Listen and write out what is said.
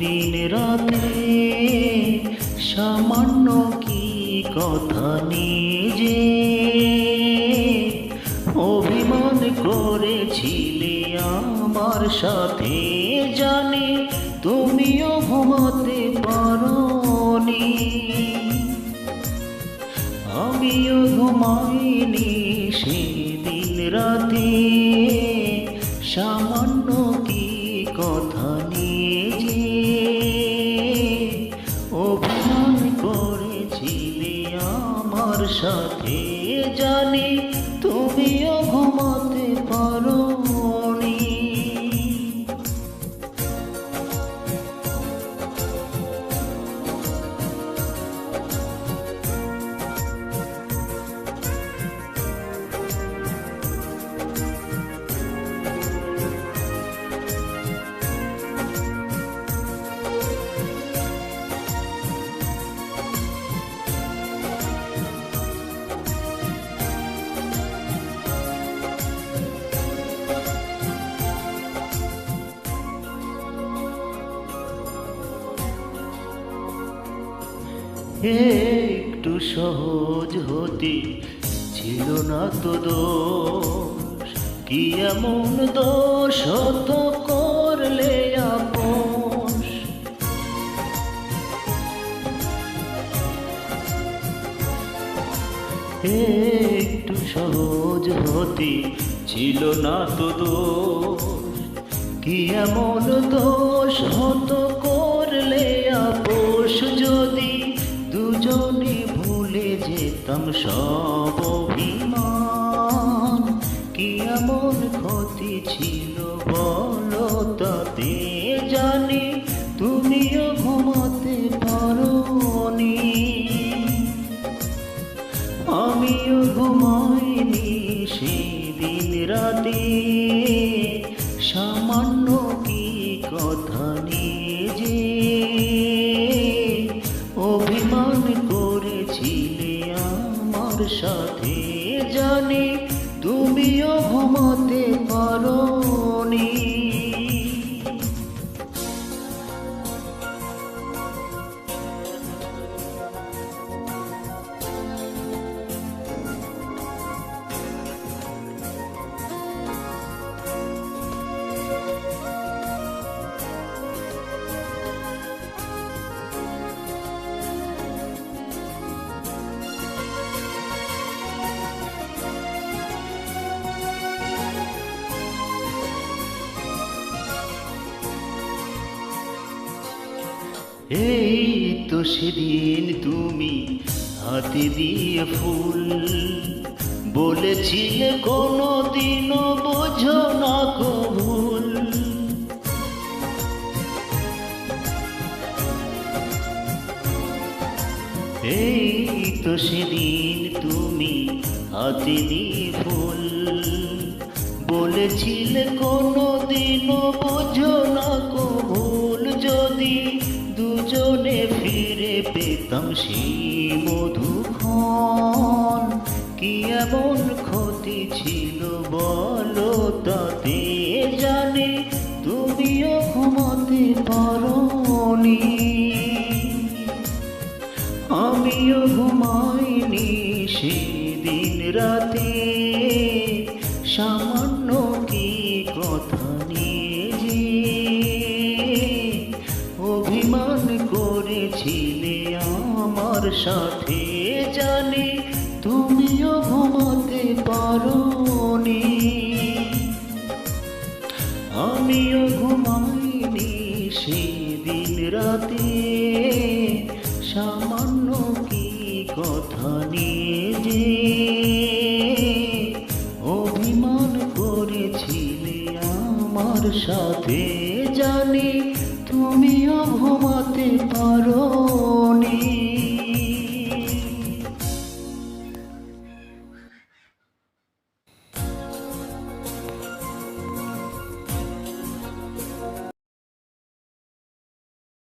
সেদিন রাতে সামান্য কি কথা নিয়ে যে অভিমান করেছিলে আমার সাথে, জানি তুমিও ঘুমাতে পারোনি, আমিও ঘুমাইনি সেদিন রাতে সামান্য কি কথা নিয়ে যে অভিমান করেছিলে আমার সাথে, জানি তুমিও ঘুমাতে পারোনি। একটু সহজ হতে ছিল না তো দোষ, কি এমন দোষ হতো করলে আপোষ। একটু সহজ হতে ছিল না তো দোষ, কি এমন দোষ হতো করলে আপোষ। যদি দুজনে ভুলে যেতাম সব অভিমান, কি এমন ক্ষতি ছিল বলো তাতে, জানি তুমিও ঘুমাতে পারোনি, আমিও ঘুমাইনি সেদিন রাতে সামান্য কি কথা নিয়ে যে অভিমান করেছিলে আমার সাথে, জানি তুমিও ঘুমাতে পারোনি। এই তো সেদিন তুমি হাতে দিয়ে ফুল বলেছিলে কোনোদিনও বোঝো না কবুল। এই তো সেদিন তুমি হাতে দিয়ে ফুল বলেছিলে কোনোদিনও বোঝো না কবুল। যদি দুজনে ফিরে পেতাম সেই মধুক্ষণ, কি এমন ক্ষতি ছিল বলো তাতে, জানি তুমিও ঘুমাতে পারোনি, আমিও ঘুমাইনি সেদিন রাতে সামান্য কি কথা নিয়ে যে অভিমান করেছিলে আমার সাথে, জানি তুমিও ঘুমাতে পারোনি, আমিও ঘুমাইনি সেদিন রাতে সামান্য কি কথা নিয়ে যে অভিমান করেছিলে আমার সাথে, জানি তুমিও ঘুমাতে পারো।